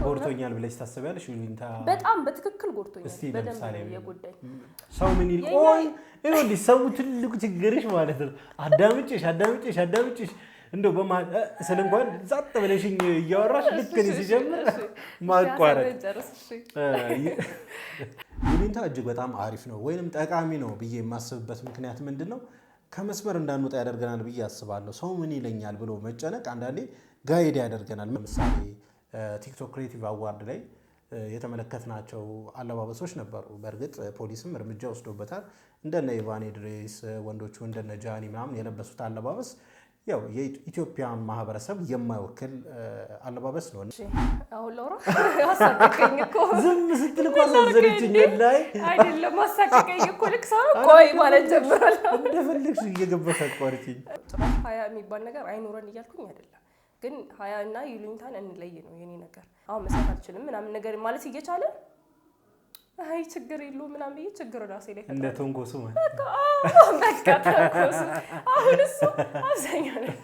ጎርቶኛል ብለሽ ታስቢያለሽ? ይሉኝታ በጣም በትክክል ጎርቶኛል። በደንብ የጎዳኝ ሰው ምን ይል ቆይ ይኸውልሽ፣ ሰው ትልቁ ችግርሽ ማለት ነው አዳምጪሽ እንደው ስለ እንኳን ዛጥ ብለሽኝ እያወራሽ ልክ እኔ ሲጀምር ማቋረጥ። ይሉኝታ እጅግ በጣም አሪፍ ነው ወይንም ጠቃሚ ነው ብዬ የማስብበት ምክንያት ምንድን ነው? ከመስመር እንዳንወጣ ያደርገናል ብዬ አስባለሁ። ሰው ምን ይለኛል ብሎ መጨነቅ አንዳንዴ ጋይድ ያደርገናል። ለምሳሌ ቲክቶክ ክሬቲቭ አዋርድ ላይ የተመለከትናቸው አለባበሶች ነበሩ። በእርግጥ ፖሊስም እርምጃ ወስዶበታል። እንደነ ኢቫን ድሬስ ወንዶቹ እንደነ ጃኒ ምናምን የለበሱት አለባበስ ያው የኢትዮጵያን ማህበረሰብ የማይወክል አለባበስ ነው። አሁን ለውራ አሳቀቀኝ እኮ ዝም ስትል እኮ አሳዘነችኝ። ላይ አይደለም አሳቀቀኝ እኮ ልክ ሰው ቆይ ማለት ጀምራለሁ። እንደፈለግሽ እየገባሽ አቋርጪኝ። ሀያ የሚባል ነገር አይኖረን እያልኩኝ አይደለም፣ ግን ሀያ እና ይሉኝታን እንለይ ነው የኔ ነገር። አሁን መስራት አልችልም ምናምን ነገር ማለት እየቻለ አይ ችግር የለውም ምናምን ብዬ ችግር ራሴ ላይ እንደ ተንኮሱ ማለት በቃ ተንኮሱ አሁን እሱ አብዛኛው ነው።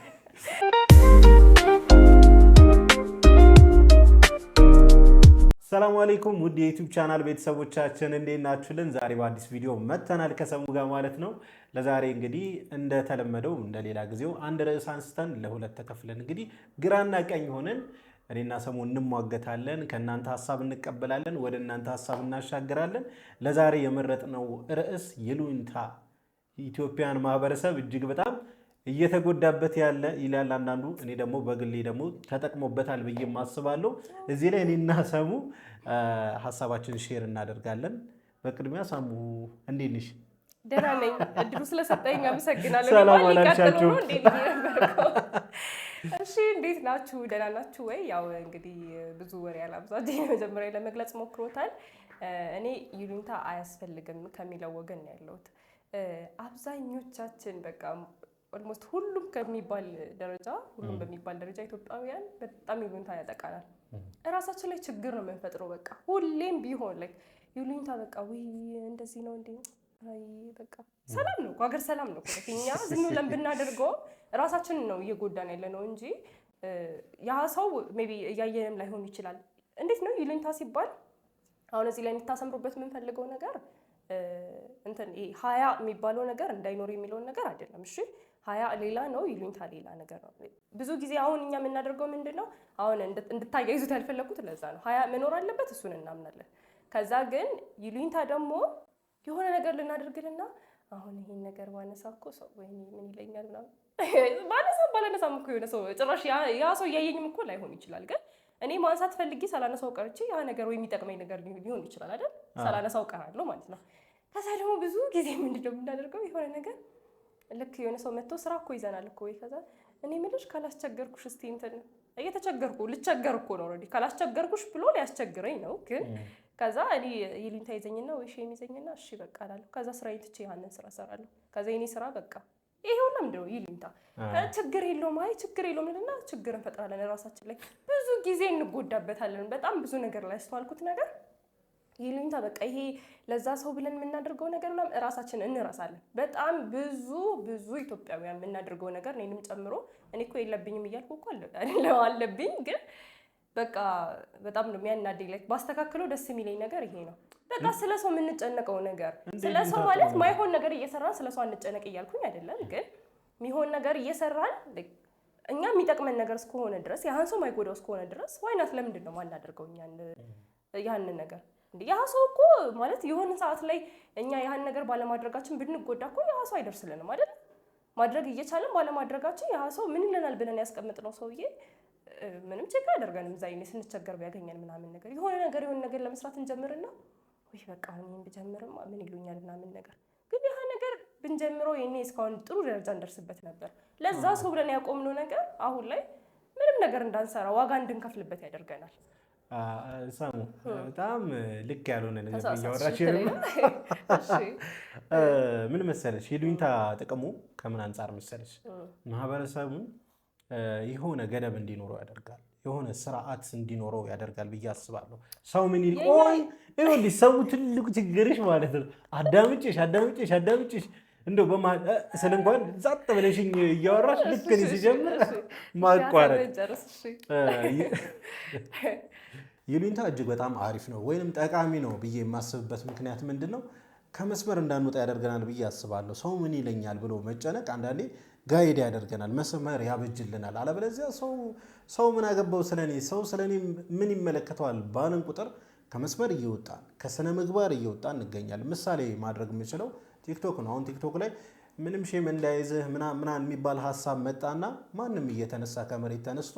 ሰላም አለይኩም ውድ የዩቲዩብ ቻናል ቤተሰቦቻችን እንዴት ናችሁልን? ዛሬ በአዲስ ቪዲዮ መተናል ከሰሙ ጋር ማለት ነው። ለዛሬ እንግዲህ እንደተለመደው እንደሌላ ጊዜው አንድ ርዕስ አንስተን ለሁለት ተከፍለን እንግዲህ ግራና ቀኝ ሆነን እኔና ሰሙ እንሟገታለን። ከእናንተ ሀሳብ እንቀበላለን፣ ወደ እናንተ ሀሳብ እናሻግራለን። ለዛሬ የመረጥነው ርዕስ ይሉኝታ ኢትዮጵያን ማህበረሰብ እጅግ በጣም እየተጎዳበት ያለ ይላል አንዳንዱ። እኔ ደግሞ በግሌ ደግሞ ተጠቅሞበታል ብዬ አስባለሁ። እዚህ ላይ እኔና ሰሙ ሀሳባችንን ሼር እናደርጋለን። በቅድሚያ ሰሙ እንዴት ነሽ? ደህና ነኝ። እድሉ ስለሰጠኝ አመሰግናለሁ። ሰላም አላልሻችሁ? እሺ እንዴት ናችሁ? ደህና ናችሁ ወይ? ያው እንግዲህ ብዙ ወሬ አላብዛት መጀመሪያ ለመግለጽ ሞክሮታል። እኔ ይሉኝታ አያስፈልግም ከሚለው ወገን ነው ያለሁት። አብዛኞቻችን በቃ ኦልሞስት ሁሉም በሚባል ደረጃ ኢትዮጵያውያን በጣም ይሉኝታ ያጠቃናል። እራሳችን ላይ ችግር ነው የምንፈጥረው። በቃ ሁሌም ቢሆን ላይ ይሉኝታ በቃ ወይ እንደዚህ ነው እንዴ? አይ በቃ ሰላም ነው ሀገር ሰላም ነው። እኛ ዝም ብለን ብናደርገው ራሳችንን ነው እየጎዳን ያለ ነው እንጂ ያ ሰው ሜቢ እያየንም ላይሆን ይችላል። እንዴት ነው ይሉኝታ ሲባል አሁን እዚህ ላይ እንድታሰምሩበት የምንፈልገው ነገር እንትን ይሄ ሀያ የሚባለው ነገር እንዳይኖር የሚለውን ነገር አይደለም። እሺ ሀያ ሌላ ነው፣ ይሉኝታ ሌላ ነገር ነው። ብዙ ጊዜ አሁን እኛ የምናደርገው ምንድነው አሁን እንድታያይዙት ያልፈለኩት ለዛ ነው። ሀያ መኖር አለበት እሱን እናምናለን። ከዛ ግን ይሉኝታ ደግሞ የሆነ ነገር ልናደርግልና አሁን ይሄን ነገር ባነሳ እኮ ሰው ወይ ምን ይለኛል ምናምን ባላነሳም እኮ የሆነ ሰው ጭራሽ ያ ሰው እያየኝም እኮ ላይሆን ይችላል። ግን እኔ ማንሳት ፈልጌ ሳላነሳው ቀርቼ ያ ነገር ወይ የሚጠቅመኝ ነገር ሊሆን ይችላል አይደል? ሳላነሳው ቀራለሁ ማለት ነው። ከዛ ደግሞ ብዙ ጊዜ ምንድነው የምናደርገው የሆነ ነገር ልክ የሆነ ሰው መጥቶ ስራ እኮ ይዘናል እኮ ወይ ከዛ እኔ ምልሽ ካላስቸገርኩሽ እስቲ እንትን ልቸገር እኮ ነው ኦልሬዲ ካላስቸገርኩሽ ብሎ ሊያስቸግረኝ ነው። ግን ከዛ እኔ ይሉኝታ ይዘኝና ወይ ሼም ይዘኝና እሺ በቃ እላለሁ። ከዛ ስራዬን ትቼ ያንን ስራ እሰራለሁ። ከዛ የኔ ስራ በቃ ይሄ ሁሉ ምንድነው ይሉኝታ ችግር የለውም ችግር የለውም እና ችግር እንፈጥራለን ራሳችን ላይ ብዙ ጊዜ እንጎዳበታለን። በጣም ብዙ ነገር ላይ አስተዋልኩት ነገር ይሉኝታ በቃ ይሄ ለዛ ሰው ብለን የምናደርገው ነገር ምናምን ራሳችን እንረሳለን። በጣም ብዙ ኢትዮጵያውያን የምናደርገው ነገር እኔንም ጨምሮ እኔ እኮ የለብኝም እያልኩ እኮ አለብኝ ግን በቃ በጣም ነው የሚያናደኝ። ላይ ባስተካክለው ደስ የሚለኝ ነገር ይሄ ነው። በቃ ስለሰው የምንጨነቀው ነገር ስለሰው ማለት ማይሆን ነገር እየሰራን ስለሰው አንጨነቅ እያልኩኝ አይደለም። ግን የሚሆን ነገር እየሰራን እኛ የሚጠቅመን ነገር እስከሆነ ድረስ ያን ሰው ማይጎዳው እስከሆነ ድረስ ዋይናት ለምንድን ነው ማናደርገው እኛ ያንን ነገር? እንዴ ያ ሰው እኮ ማለት የሆነ ሰዓት ላይ እኛ ያን ነገር ባለማድረጋችን ብንጎዳ እኮ ያ ሰው አይደርስልንም አይደል? ማድረግ እየቻለን ባለማድረጋችን ያ ሰው ምን ይለናል ብለን ያስቀምጥነው ሰውዬ ምንም ችግር አደርገንም ዛይኔ ስንቸገር ቢያገኘን ምናምን ነገር የሆነ ነገር ለመስራት እንጀምርና ወይ በቃ አሁን ብጀምርም ምን ይሉኛል ምናምን ነገር ግን ያ ነገር ብንጀምረው የኔ እስካሁን ጥሩ ደረጃ እንደርስበት ነበር። ለዛ ሰው ብለን ያቆምነው ነገር አሁን ላይ ምንም ነገር እንዳንሰራ ዋጋ እንድንከፍልበት ያደርገናል። ሰሙ በጣም ልክ ያልሆነ ነገር እያወራች ምን መሰለሽ ይሉኝታ ጥቅሙ ከምን አንፃር መሰለሽ ማህበረሰቡን የሆነ ገደብ እንዲኖረው ያደርጋል፣ የሆነ ስርዓት እንዲኖረው ያደርጋል ብዬ አስባለሁ። ሰው ምን ይቆይ ይኸውልሽ ሰው ትልቁ ችግርሽ ማለት ነው አዳምጪሽ እንደው ስለ እንኳን ዛጥ ብለሽኝ እያወራሽ ልክ እኔ ሲጀምር ማቋረጥ ይሉኝታ እጅግ በጣም አሪፍ ነው ወይንም ጠቃሚ ነው ብዬ የማስብበት ምክንያት ምንድን ነው? ከመስመር እንዳንወጣ ያደርገናል ብዬ አስባለሁ። ሰው ምን ይለኛል ብሎ መጨነቅ አንዳንዴ ጋይድ ያደርገናል፣ መስመር ያበጅልናል። አለበለዚያ ሰው ምን አገባው ስለኔ፣ ሰው ስለኔ ምን ይመለከተዋል ባልን ቁጥር ከመስመር እየወጣን ከስነ ምግባር እየወጣን እንገኛለን። ምሳሌ ማድረግ የምችለው ቲክቶክ ነው። አሁን ቲክቶክ ላይ ምንም ሼም እንዳይዝህ ምናምን የሚባል ሀሳብ መጣና ማንም እየተነሳ ከመሬት ተነስቶ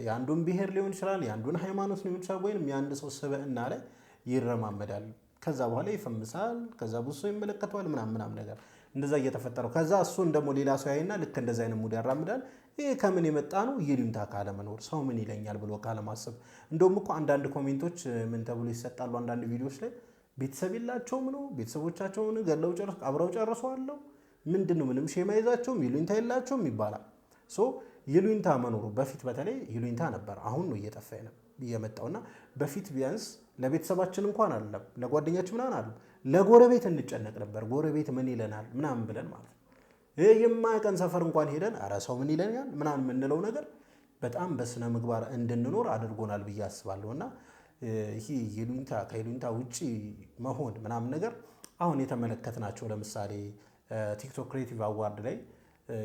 የአንዱን ብሔር ሊሆን ይችላል፣ የአንዱን ሃይማኖት ሊሆን ይችላል፣ ወይም የአንድ ሰው ስብዕና ላይ ይረማመዳል። ከዛ በኋላ ይፈምሳል፣ ከዛ ብዙ ሰው ይመለከተዋል ምናምን ነገር እንደዛ እየተፈጠረው ከዛ እሱን ደግሞ ሌላ ሰው ያይና ልክ እንደዛ አይነት ሙድ ያራምዳል። ይሄ ከምን የመጣ ነው? ይሉኝታ ካለመኖር፣ ሰው ምን ይለኛል ብሎ ካለማሰብ። እንደውም እኮ አንዳንድ ኮሜንቶች ምን ተብሎ ይሰጣሉ አንዳንድ ቪዲዮዎች ላይ ቤተሰብ የላቸውም ነው፣ ቤተሰቦቻቸውን ገለው አብረው ጨርሰዋለሁ፣ ምንድን ነው ምንም ሼም አይዛቸውም፣ ይሉኝታ የላቸውም ይባላል። ይሉኝታ መኖሩ በፊት በተለይ ይሉኝታ ነበር፣ አሁን ነው እየጠፋ የመጣውና በፊት ቢያንስ ለቤተሰባችን እንኳን አይደለም ለጓደኛችን ምናምን አይደለም ለጎረቤት እንጨነቅ ነበር። ጎረቤት ምን ይለናል ምናምን ብለን ማለት ነው። የማያውቀን ሰፈር እንኳን ሄደን ኧረ ሰው ምን ይለኛል ምናምን የምንለው ነገር በጣም በስነ ምግባር እንድንኖር አድርጎናል ብዬ አስባለሁና ይሄ ይሉኝታ ከይሉኝታ ውጪ መሆን ምናምን ነገር አሁን የተመለከትናቸው ለምሳሌ ቲክቶክ ክሬቲቭ አዋርድ ላይ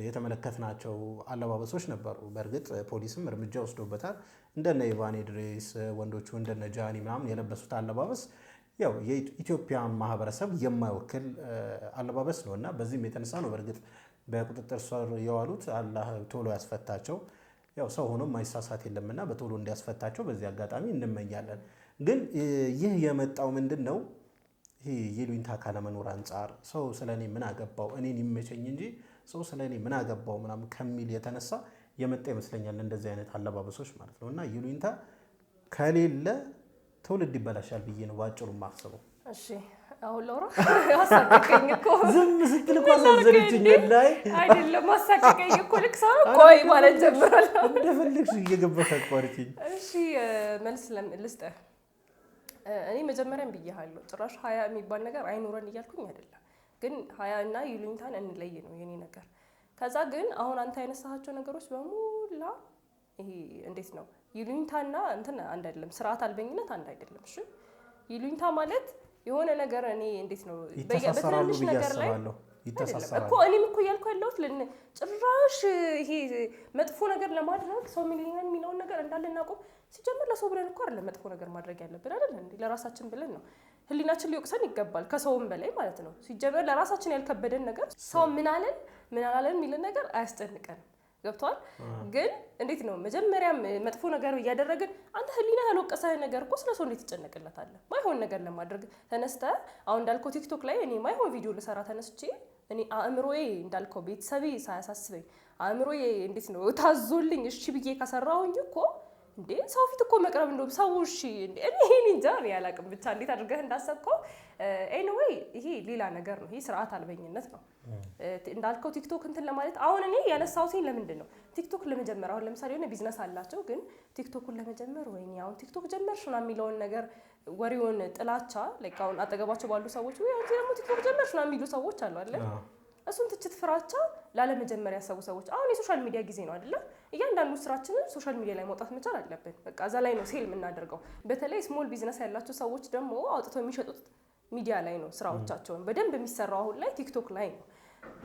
የተመለከትናቸው አለባበሶች ነበሩ። በእርግጥ ፖሊስም እርምጃ ወስዶበታል። እንደነ ኢቫን ድሬስ ወንዶቹ እንደነ ጃኒ ምናምን የለበሱት አለባበስ ያው የኢትዮጵያን ማህበረሰብ የማይወክል አለባበስ ነው እና በዚህም የተነሳ ነው በእርግጥ በቁጥጥር ስር የዋሉት። አላህ ቶሎ ያስፈታቸው። ያው ሰው ሆኖ ማይሳሳት የለምና በቶሎ እንዲያስፈታቸው በዚህ አጋጣሚ እንመኛለን። ግን ይህ የመጣው ምንድን ነው? ይሄ ይሉኝታ ካለመኖር አንጻር ሰው ስለኔ ምን አገባው እኔን ይመቸኝ እንጂ ሰው ስለኔ ምን አገባው ምናምን ከሚል የተነሳ የመጣ ይመስለኛል እንደዚህ አይነት አለባበሶች ማለት ነው። እና ይሉኝታ ከሌለ ትውልድ ይበላሻል ብዬ ነው ባጭሩ የማስበው። እሺ አሁን ላውራ አሳቀቀኝ እኮ ዝም ስትል እኮ አሳዘነችኝ። ላይ አይደለም አሳቀቀኝ እኮ ልክ ሰው ቆይ ማለት ጀምራለሁ። እንደፈለግሽ እየገባሽ አቋርጪኝ። እሺ መልስ ልስጥህ። እኔ መጀመሪያም ብዬሃለሁ ጭራሽ ሀያ የሚባል ነገር አይኖረን እያልኩኝ አይደለም፣ ግን ሀያ እና ይሉኝታን እንለይ ነው የኔ ነገር። ከዛ ግን አሁን አንተ ያነሳሃቸው ነገሮች በሙላ ይሄ እንዴት ነው ይሉኝታና እንትን አንድ አይደለም፣ ስርዓት አልበኝነት አንድ አይደለም። እሺ ይሉኝታ ማለት የሆነ ነገር እኔ እንዴት ነው በትንሽ ነገር ላይ ይተሳሰራሉ እኮ እኔም እኮ እያልኩ ያለሁት ጭራሽ ይሄ መጥፎ ነገር ለማድረግ ሰው ሚሊዮን የሚለውን ነገር እንዳለ እናቆም። ሲጀምር ለሰው ብለን እኮ አይደለም መጥፎ ነገር ማድረግ ያለብን አይደል እንዴ? ለራሳችን ብለን ነው። ህሊናችን ሊወቅሰን ይገባል ከሰውም በላይ ማለት ነው። ሲጀምር ለራሳችን ያልከበደን ነገር ሰው ምን አለን ምን አላለን የሚልን ነገር አያስጨንቀንም። ገብቷል? ግን እንዴት ነው መጀመሪያም መጥፎ ነገር እያደረግን አንተ ህሊና ያልወቀሰ ነገር እኮ ስለሰው እንዴት ትጨነቅለታለህ? ማይሆን ነገር ለማድረግ ተነስተ አሁን እንዳልከው ቲክቶክ ላይ እኔ ማይሆን ቪዲዮ ልሰራ ተነስቼ እኔ አእምሮዬ እንዳልከው ቤተሰቤ ሳያሳስበኝ አእምሮዬ እንዴት ነው ታዞልኝ እሺ ብዬ ከሰራሁኝ እኮ እንዴ ሰው ፊት እኮ መቅረብ እንደው ሰው እሺ እንዴ እኔ እንጃ ያላቅም ብቻ እንዴት አድርገህ እንዳሰብከው ኤኒዌይ ይሄ ሌላ ነገር ነው። ይሄ ስርዓት አልበኝነት ነው እንዳልከው ቲክቶክ እንትን ለማለት አሁን እኔ ያነሳሁት ለምንድን ነው ቲክቶክ ለመጀመር አሁን ለምሳሌ የሆነ ቢዝነስ አላቸው ግን ቲክቶክን ለመጀመር ወይኔ አሁን ቲክቶክ ጀመርሽ ምናምን የሚለውን ነገር ወሬውን ጥላቻ ላይክ አሁን አጠገባቸው ባሉ ሰዎች ወይ አንቺ ደግሞ ቲክቶክ ጀመርሽ ምናምን የሚሉ ሰዎች አሉ አይደል? እሱን ትችት ፍራቻ ላለመጀመር ያሰቡ ሰዎች አሁን የሶሻል ሚዲያ ጊዜ ነው አይደል? እያንዳንዱ ስራችንን ሶሻል ሚዲያ ላይ ማውጣት መቻል አለብን። በቃ እዛ ላይ ነው ሴል የምናደርገው። በተለይ ስሞል ቢዝነስ ያላቸው ሰዎች ደግሞ አውጥተው የሚሸጡት ሚዲያ ላይ ነው ስራዎቻቸውን በደንብ የሚሰራው አሁን ላይ ቲክቶክ ላይ ነው።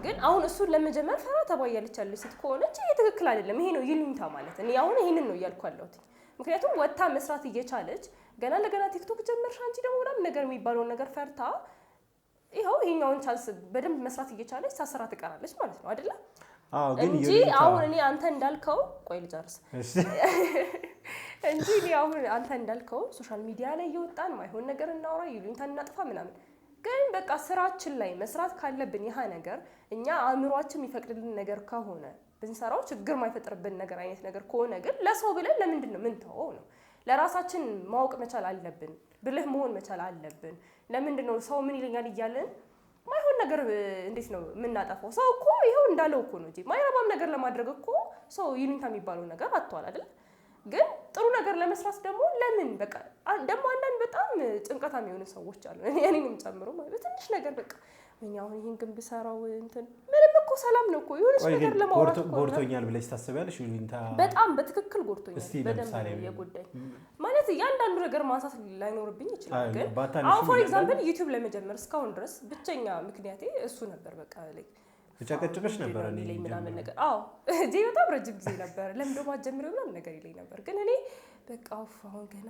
ግን አሁን እሱን ለመጀመር ፈራ ተባያለች ያለች ሴት ከሆነች ይሄ ትክክል አይደለም። ይሄ ነው ይሉኝታ ማለት። እኔ አሁን ይሄንን ነው እያልኩ ያለሁት። ምክንያቱም ወጣ መስራት እየቻለች ገና ለገና ቲክቶክ ጀመርሽ አንቺ ደግሞ ምናምን ነገር የሚባለውን ነገር ፈርታ ይሄኛውን ቻንስ በደንብ መስራት እየቻለች ሳሰራ ትቀራለች ማለት ነው አይደለ? እንጂ አሁን እኔ አንተ እንዳልከው ቆይ ልጨርስ እንጂ እኔ አሁን አንተ እንዳልከው ሶሻል ሚዲያ ላይ እየወጣን ማይሆን ነገር እናውራ ይሉኝታን እናጥፋ ምናምን ግን በቃ ስራችን ላይ መስራት ካለብን ይሄ ነገር እኛ አእምሯችን የሚፈቅድልን ነገር ከሆነ ብንሰራው ችግር ማይፈጥርብን ነገር አይነት ነገር ከሆነ ግን ለሰው ብለን ለምንድን ነው ምን ተወው ነው? ለራሳችን ማወቅ መቻል አለብን። ብልህ መሆን መቻል አለብን። ለምንድን ነው ሰው ምን ይለኛል እያለን ማይሆን ነገር እንዴት ነው የምናጠፋው? ሰው እኮ ይሄው እንዳለው እኮ ነው እንጂ ማይረባም ነገር ለማድረግ እኮ ሰው ይሉኝታ የሚባለው ነገር አጥቷል አይደል? ግን ጥሩ ነገር ለመስራት ደግሞ ለምን በቃ ደግሞ አንዳንድ በጣም ጭንቀታም የሆኑ ሰዎች አሉ እኔንም ጨምሮ ማለት ትንሽ ነገር በቃ አሁን ይሄን ግን ብሰራው እንትን ምንም እኮ ሰላም ነው እኮ የሆነች ነገር ለማውራት እኮ ጎርቶኛል ብለሽ ታስቢያለሽ? ይሉኝታ በጣም በትክክል ጎርቶኛል። በደንብ የጎዳኝ ማለት እያንዳንዱ ነገር ማንሳት ላይኖርብኝ ይችላል። ግን አሁን ፎር ኤግዛምፕል ዩቲዩብ ለመጀመር እስካሁን ድረስ ብቸኛ ምክንያቴ እሱ ነበር። በቃ ላይ ተጨቀጭቀሽ ነበር እኔ ምናምን ነገር እጄ በጣም ረጅም ጊዜ ነበር። ለምን ደግሞ አትጀምሪው ምናምን ነገር ይለኝ ነበር። ግን እኔ በቃ አሁን ገና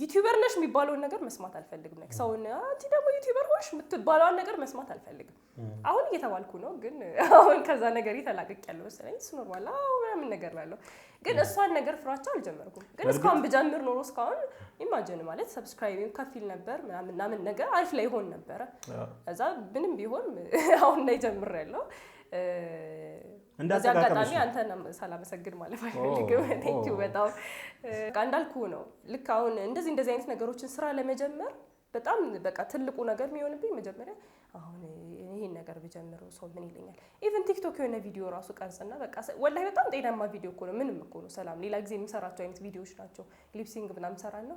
ዩቲዩበር ነሽ የሚባለውን ነገር መስማት አልፈልግም። ነው ሰውና አንቺ ደግሞ ዩቲዩበር ሆንሽ የምትባለውን ነገር መስማት አልፈልግም። አሁን እየተባልኩ ነው፣ ግን አሁን ከዛ ነገር ተላቅቄያለሁ መሰለኝ። እሱ ኖርማል ምናምን ነገር ላለው ግን እሷን ነገር ፍራቻ አልጀመርኩም። ግን እስካሁን ብጀምር ኖሮ እስካሁን ኢማጂን ማለት ሰብስክራይብ ከፊል ነበር ምናምን ነገር አሪፍ ላይ ሆን ነበር። እዛ ምንም ቢሆን አሁን ላይ ጀምሬያለሁ። እንዳጋጣሚ አንተን ሳላመሰግን ማለፍ አልፈልግም። ቴንኪው በጣም እንዳልኩህ ነው። ልክ አሁን እንደዚህ አይነት ነገሮችን ስራ ለመጀመር በጣም በቃ ትልቁ ነገር የሚሆንብኝ መጀመሪያ አሁን ይሄን ነገር ብጀምረው ሰው ምን ይለኛል? ኢቭን ቲክቶክ የሆነ ቪዲዮ ራሱ ቀርጽና በቃ ወላሂ በጣም ጤናማ ቪዲዮ እኮ ነው፣ ምንም እኮ ነው ሰላም። ሌላ ጊዜ የሚሰራቸው አይነት ቪዲዮዎች ናቸው። ሊፕሲንግ ምናምን ሰራና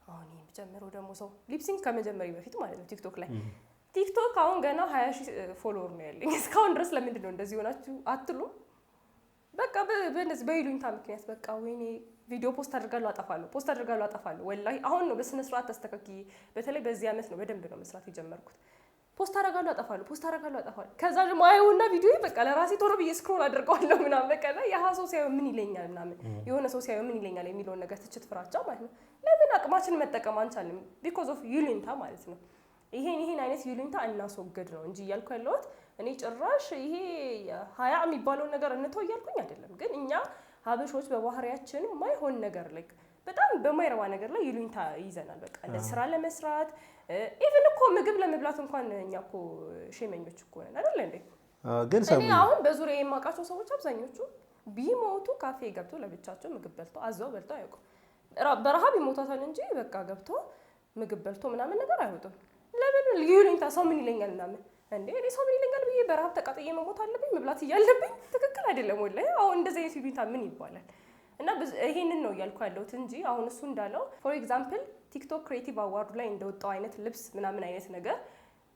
አሁን ይሄን ብጀምረው ደግሞ ሰው ሊፕሲንግ ከመጀመሪያ በፊት ማለት ነው ቲክቶክ ላይ ቲክቶክ አሁን ገና 20,000 ፎሎወር ነው ያለኝ። እስካሁን ድረስ ለምንድን ነው እንደዚህ ሆናችሁ አትሉ? በቃ በእነዚህ በይሉኝታ ምክንያት በቃ ወይኔ ቪዲዮ ፖስት አድርጋለሁ አጠፋለሁ። ወላሂ አሁን ነው በስነ ስርዓት ተስተካክዬ፣ በተለይ በዚህ ዓመት ነው በደንብ ነው መስራት የጀመርኩት። ፖስት አደርጋለሁ አጠፋለሁ። ከዛ ደግሞ አይውና ቪዲዮ በቃ ለራሴ ቶሎ ብዬ ስክሮል አድርገዋለሁ ምናምን በቃ ላይ ያሃ ሰው ሲያየው ምን ይለኛል ምናምን የሆነ ሰው ሲያየው ምን ይለኛል የሚለውን ነገር ትችት ፍራቻ ማለት ነው። ለምን አቅማችን መጠቀም አንቻልም? ቢኮዝ ኦፍ ይሉኝታ ማለት ነው። ይሄን አይነት ይሉኝታ እናስወግድ ነው እንጂ እያልኩ ያለሁት እኔ ጭራሽ ይሄ ሀያ የሚባለውን ነገር እንተው እያልኩኝ አይደለም። ግን እኛ ሀበሾች በባህሪያችን ማይሆን ነገር ላይ በጣም በማይረባ ነገር ላይ ይሉኝታ ይዘናል። በቃ ለስራ ለመስራት ኢቭን እኮ ምግብ ለመብላት እንኳን እኛ እኮ ሼመኞች እኮ ነን አይደል እንዴ? ግን እኔ አሁን በዙሪያ የማውቃቸው ሰዎች አብዛኞቹ ቢሞቱ ካፌ ገብቶ ለብቻቸው ምግብ በልተው አዘው በልተው አያውቁም። በረሃብ ይሞታታል እንጂ በቃ ገብቶ ምግብ በልቶ ምናምን ነገር አይወጡም። ለምን ይሉኝታ ሰው ምን ይለኛል ምናምን እንዴ? እኔ ሰው ምን ይለኛል ብዬ በረሃብ ተቃጥዬ መሞት አለብኝ? መብላት እያለብኝ ትክክል አይደለም ወላሂ። አሁን እንደዚህ አይነት ይሉኝታ ምን ይባላል? እና ይሄንን ነው እያልኩ ያለሁት እንጂ አሁን እሱ እንዳለው ፎር ኤግዛምፕል ቲክቶክ ክሬቲቭ አዋርዱ ላይ እንደወጣው አይነት ልብስ ምናምን አይነት ነገር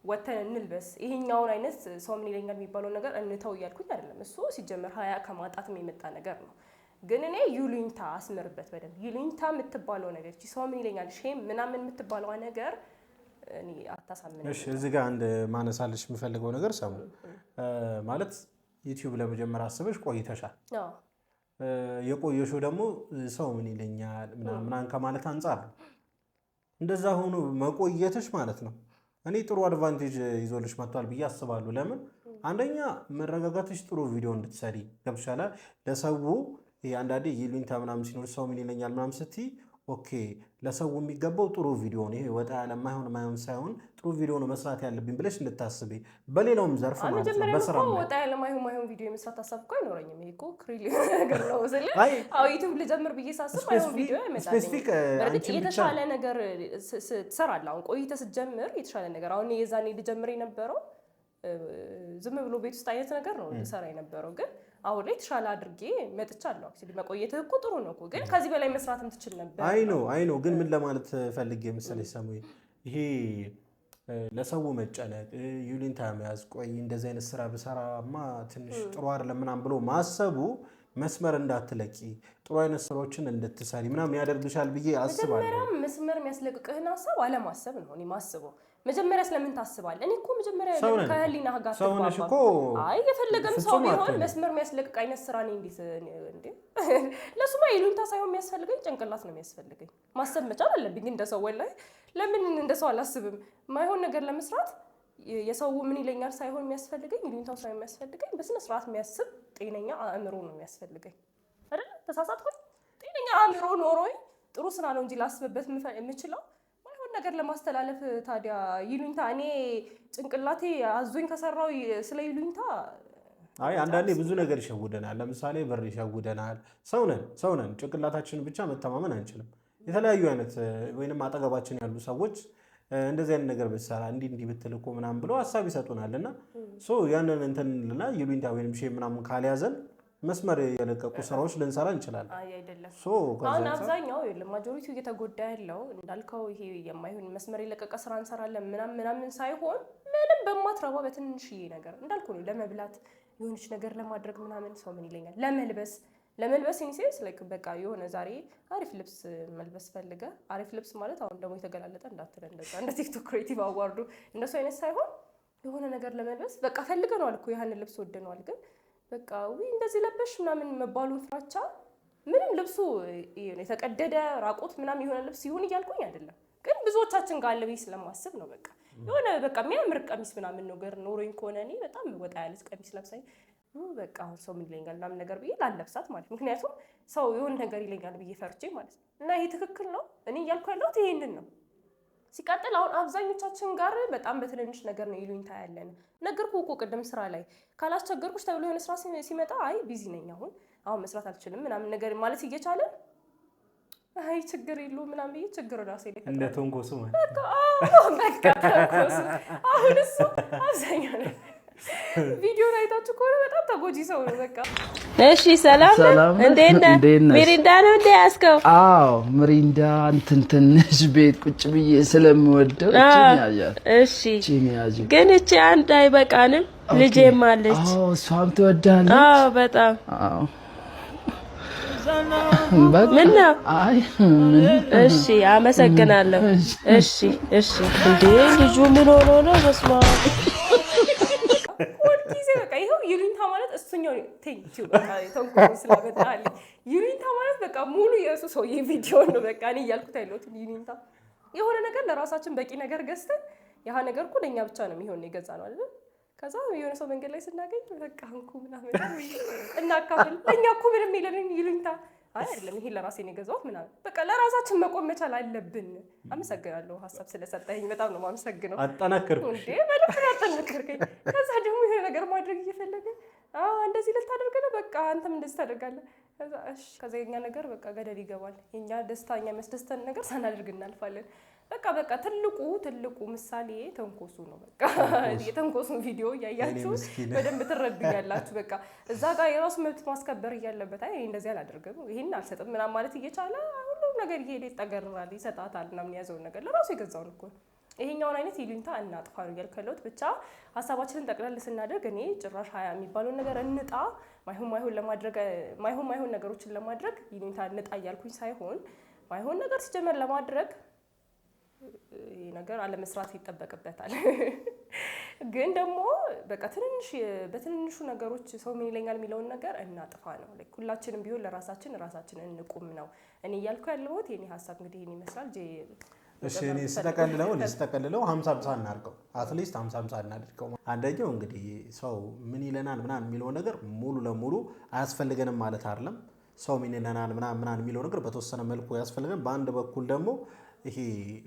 ወተን እንልበስ፣ ይሄኛውን አይነት ሰው ምን ይለኛል የሚባለው ነገር እንተው እያልኩኝ አይደለም። እሱ ሲጀመር ሀያ ከማጣትም የመጣ ነገር ነው። ግን እኔ ይሉኝታ አስምርበት በደንብ። ይሉኝታ የምትባለው ነገር እቺ ሰው ምን ይለኛል ሼም ምናምን የምትባለው ነገር እኔ አታሳምነኝ። እሺ እዚህ ጋር አንድ ማነሳልሽ የምፈልገው ነገር ሰሙ ማለት ዩቲዩብ ለመጀመር አስበሽ ቆይተሻል። የቆየሽው ደግሞ ሰው ምን ይለኛል ምናምን ከማለት አንጻር ነው። እንደዛ ሆኖ መቆየትሽ ማለት ነው እኔ ጥሩ አድቫንቴጅ ይዞልሽ መጥቷል ብዬ አስባለሁ። ለምን አንደኛ መረጋጋትሽ ጥሩ ቪዲዮ እንድትሰሪ ገብሻላ። ለሰው አንዳንዴ ይሉኝታ ምናምን ሲኖር ሰው ምን ይለኛል ምናምን ስትይ ኦኬ ለሰው የሚገባው ጥሩ ቪዲዮ ነው፣ ይሄ ወጣ ያለ ማይሆን ሳይሆን ጥሩ ቪዲዮ ነው መስራት ያለብኝ ብለሽ እንድታስቢ በሌላውም ዘርፍ ማለት ነው። በስራ ነው ወጣ ያለ ማይሆን ቪዲዮ መስራት ታሳብ እኮ አይኖረኝም። ይሄ እኮ ክሪሊ ነገር ነው ስለ ዩቲዩብ ልጀምር ብዬ ሳስብ ማይሆን ቪዲዮ አይመጣልኝም። የተሻለ ነገር ትሰራለህ። አሁን ቆይተህ ስትጀምር የተሻለ ነገር አሁን የዛኔ ልጀምር የነበረው ዝም ብሎ ቤት ውስጥ አይነት ነገር ነው ልሰራ የነበረው። ግን አሁን ላይ ተሻለ አድርጌ መጥቻለሁ። አክቹሊ መቆየትህ እኮ ጥሩ ነው እኮ፣ ግን ከዚህ በላይ መስራትም ትችል ነበር። አይ ኖ ግን ምን ለማለት ፈልጌ መሰለሽ ሰሙዬ፣ ይሄ ለሰው መጨነቅ ይሉኝታ መያዝ፣ ቆይ እንደዚህ አይነት ስራ ብሰራማ ትንሽ ጥሩ አይደለም ምናምን ብሎ ማሰቡ መስመር እንዳትለቂ ጥሩ አይነት ስራዎችን እንድትሰሪ ምናምን ያደርግሻል ብዬ አስባለሁ። መጀመሪያ መስመር የሚያስለቅቅህን ሀሳብ አለማሰብ ነው እኔ ማስበው። መጀመሪያ ስለምን ታስባለህ? እኔ እኮ መጀመሪያ ከህሊና ጋር ተባባ አይ የፈለገም ሰው ቢሆን መስመር የሚያስለቅቅ አይነት ስራ ነኝ እንዴ? ለሱማ ይሉኝታ ሳይሆን የሚያስፈልገኝ ጭንቅላት ነው የሚያስፈልገኝ። ማሰብ መቻል አለብኝ እንደ ሰው። ወላሂ ለምን እንደ ሰው አላስብም? ማይሆን ነገር ለመስራት የሰው ምን ይለኛል ሳይሆን የሚያስፈልገኝ ይሉኝታው ሳይሆን የሚያስፈልገኝ በስነ ስርዓት የሚያስብ ጤነኛ አእምሮ ነው የሚያስፈልገኝ አይደል? ተሳሳትኩኝ? ጤነኛ አእምሮ ኖሮኝ ጥሩ ስራ ነው እንጂ ላስብበት የምችለው ነገር ለማስተላለፍ ታዲያ ይሉኝታ እኔ ጭንቅላቴ አዞኝ ከሰራው ስለ ይሉኝታ አይ አንዳንዴ ብዙ ነገር ይሸውደናል። ለምሳሌ ብር ይሸውደናል። ሰው ነን ጭንቅላታችንን ብቻ መተማመን አንችልም። የተለያዩ አይነት ወይንም አጠገባችን ያሉ ሰዎች እንደዚህ አይነት ነገር ብትሰራ እንዲህ ብትል እኮ ምናምን ብለው ሀሳብ ይሰጡናልና ያንን እንትንልና ይሉኝታ ወይንም ሼም ምናምን ካልያዘን መስመር የለቀቁ ስራዎች ልንሰራ እንችላለን። አይደለም አሁን አብዛኛው ማጆሪቲው እየተጎዳ ያለው እንዳልከው ይሄ የማይሆን መስመር የለቀቀ ስራ እንሰራለን ምናምን ሳይሆን ምንም በማትረባ በትንሽዬ ነገር እንዳልኩ ነው ለመብላት የሆነች ነገር ለማድረግ ምናምን ሰው ምን ይለኛል ለመልበስ ኢንሴንስ ላይክ በቃ የሆነ ዛሬ አሪፍ ልብስ መልበስ ፈልገ አሪፍ ልብስ ማለት አሁን ደግሞ የተገላለጠ እንዳትለ እንደዛ እንደ ቲክቶክ ክሬቲቭ አዋርዱ እንደሱ አይነት ሳይሆን የሆነ ነገር ለመልበስ በቃ ፈልገነዋል እኮ ያንን ልብስ ወደነዋል ግን በቃ እንደዚህ ለበሽ ምናምን መባሉን ፍራቻ ምንም ልብሱ የተቀደደ ራቆት ምናምን የሆነ ልብስ ይሁን እያልኩኝ አይደለም ግን ብዙዎቻችን ጋር አለ ብዬ ስለማስብ ነው በቃ የሆነ በቃ የሚያምር ቀሚስ ምናምን ነገር ኖሮኝ ከሆነ እኔ በጣም ወጣ ያለች ቀሚስ ለብሳኝ በቃ አሁን ሰው ምን ይለኛል ምናምን ነገር ብዬ ላለብሳት ማለት ምክንያቱም ሰው የሆነ ነገር ይለኛል ብዬ ፈርቼ ማለት እና ይሄ ትክክል ነው እኔ እያልኩ ያለሁት ይሄንን ነው ሲቀጥል አሁን አብዛኞቻችን ጋር በጣም በትንንሽ ነገር ነው ይሉኝታ ያለን ነገርኩ እኮ ቅድም ስራ ላይ ካላስቸገርኩሽ ተብሎ የሆነ ስራ ሲመጣ አይ ቢዚ ነኝ አሁን መስራት አልችልም ምናምን ነገር ማለት እየቻለ አይ ችግር የለውም ምናምን ብዬ ችግር ራሴ ላይ እንደ ተንኮሱ ማለት በቃ ተንኮሱ አሁን እሱ አብዛኛው ነው ቪዲዮ አይታችሁ ከሆነ በጣም ተጎጂ ሰው ነው በቃ እሺ ሰላም እንዴት ነህ ሚሪንዳ ነው እንዴ ያስከው አዎ ሚሪንዳ ትንሽ ቤት ቁጭ ብዬ ስለምወደው እሺ ግን እቺ አንድ አይበቃንም ልጄም አለች አዎ እሷም ትወዳለች አዎ በጣም አዎ ምን ነው አይ እሺ አመሰግናለሁ እሺ እንዴ ልጁ ምን ሆኖ ነው በስማ ወልኪዜ በቃ ይሄው ዩሪንታ ማለት እሱኛው ቴንኪው በቃ ተንኮል ስለመጣል ዩሪንታ ማለት በቃ ሙሉ የሱ ሰው የቪዲዮ ነው በቃ እኔ ያልኩት አይሎት ዩሪንታ የሆነ ነገር ለራሳችን በቂ ነገር ገዝተን ያ ነገር እኮ ለኛ ብቻ ነው የሚሆን የገዛ ነው አይደል ከዛ የሆነ ሰው መንገድ ላይ ስናገኝ በቃ አንኩ ምናምን እናካፍል ለኛ እኮ ምንም የለንም ዩሪንታ አይደለም ይሄ ለራሴ ነው የገዛሁት ምናምን በቃ ለራሳችን መቆም መቻል አለብን አመሰግናለሁ ሐሳብ ስለሰጠኝ በጣም ነው ማመሰግነው አጠናከርኩሽ እንዴ ማለት አጠናከርከኝ ከዛ ደግሞ ይሄ ነገር ማድረግ እየፈለገ እንደዚህ ልታደርግ ነው በቃ አንተም እንደዚህ ታደርጋለህ ከዛ የኛ ነገር በቃ ገደል ይገባል የኛ ደስታኛ መስደስተን ነገር ሳናደርግ እናልፋለን በቃ ትልቁ ምሳሌ ተንኮሱ ነው በቃ የተንኮሱን ቪዲዮ ያያችሁ በደንብ ትረዱኛላችሁ በቃ እዛ ጋር የራሱ መብት ማስከበር ያለበት አይ እንደዚህ አላደርግም ይሄን አልሰጥም ምናምን ማለት እየቻለ ሁሉም ነገር ይሄድ ይጠገራል ይሰጣታል ምናምን ያዘውን ነገር ለራሱ የገዛውን እኮ ይሄኛውን አይነት ይሉኝታ እናጥፋ ነው ያልከለው ብቻ ሐሳባችንን ጠቅለል ስናደርግ እኔ ጭራሽ 20 የሚባለው ነገር እንጣ ማይሆን ነገሮችን ለማድረግ ይሉኝታ እንጣ ያልኩኝ ሳይሆን ማይሆን ነገር ሲጀመር ለማድረግ ይሄ ነገር አለ መስራት ይተበቀበታል ግን ደግሞ በቃ በትንንሹ ነገሮች ሰው ምን ይለኛል የሚለውን ነገር እናጥፋ ነው ሁላችንም ቢሆን ለራሳችን እንቁም ነው እኔ ያልኩ ያለሁት የኔ ሐሳብ እንግዲህ ይሄን ይመስላል እሺ እኔ ስጠቀልለው 50-50 እናርገው አትሊስት 50-50 እናድርገው አንደኛው እንግዲህ ሰው ምን ይለናል ምናምን የሚለው ነገር ሙሉ ለሙሉ አያስፈልገንም ማለት አይደለም ሰው ምን ይለናል ምናምን የሚለው ነገር በተወሰነ መልኩ ያስፈልገን በአንድ በኩል ደግሞ ይሄ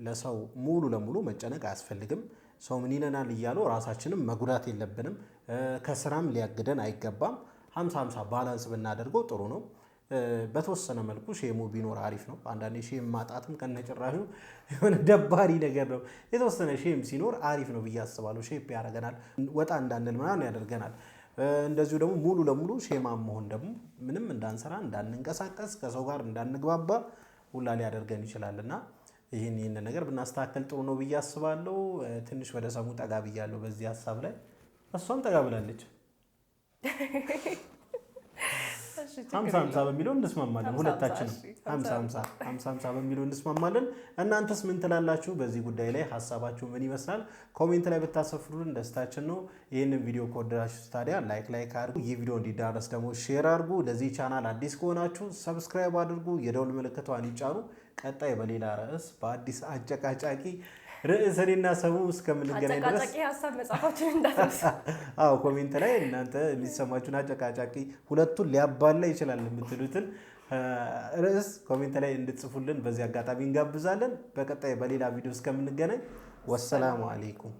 ለሰው ሙሉ ለሙሉ መጨነቅ አያስፈልግም ሰው ምን ይለናል ይያለው ራሳችንን መጉዳት የለብንም ከስራም ሊያግደን አይገባም 50-50 ባላንስ ብናደርገው ጥሩ ነው በተወሰነ መልኩ ሼሙ ቢኖር አሪፍ ነው አንዳንዴ ሼም ማጣትም ከነጭራሹ የሆነ ደባሪ ነገር ነው የተወሰነ ሼም ሲኖር አሪፍ ነው ብዬ አስባለሁ ሼፕ ያደርገናል ወጣ እንዳንል ምናምን ያደርገናል እንደዚሁ ደግሞ ሙሉ ለሙሉ ሼማም መሆን ደግሞ ምንም እንዳንሰራ እንዳንንቀሳቀስ ከሰው ጋር እንዳንግባባ ሁላ ሊያደርገን ይችላልና ይሄን ነገር ብናስተካከል ጥሩ ነው ብዬ አስባለሁ ትንሽ ወደ ሰሙ ጠጋ ብያለሁ በዚህ ሐሳብ ላይ እሷም ጠጋ ብላለች 50-50 በሚለው እንስማማለን ሁለታችንም 50-50 በሚለው እንስማማለን እናንተስ ምን ትላላችሁ በዚህ ጉዳይ ላይ ሐሳባችሁ ምን ይመስላል ኮሜንት ላይ ብታሰፍሩልን ደስታችን ነው ይሄንን ቪዲዮ ከወደዳችሁ ታዲያ ላይክ አድርጉ ይህ ቪዲዮ እንዲዳረስ ደግሞ ሼር አድርጉ ለዚህ ቻናል አዲስ ከሆናችሁ ሰብስክራይብ አድርጉ የደውል ምልክቷን ይጫኑ ቀጣይ በሌላ ርዕስ በአዲስ አጨቃጫቂ ርዕስ እኔና ሰሙ እስከምንገናኝ ድረስ አጨቃጫቂ ሐሳብ መጻፋችሁን እንዳትረሱ አዎ ኮሜንት ላይ እናንተ የሚሰማችሁን አጨቃጫቂ ሁለቱን ሊያባላ ይችላል የምትሉትን ርዕስ ኮሜንት ላይ እንድትጽፉልን በዚህ አጋጣሚ እንጋብዛለን በቀጣይ በሌላ ቪዲዮ እስከምንገናኝ ወሰላሙ አለይኩም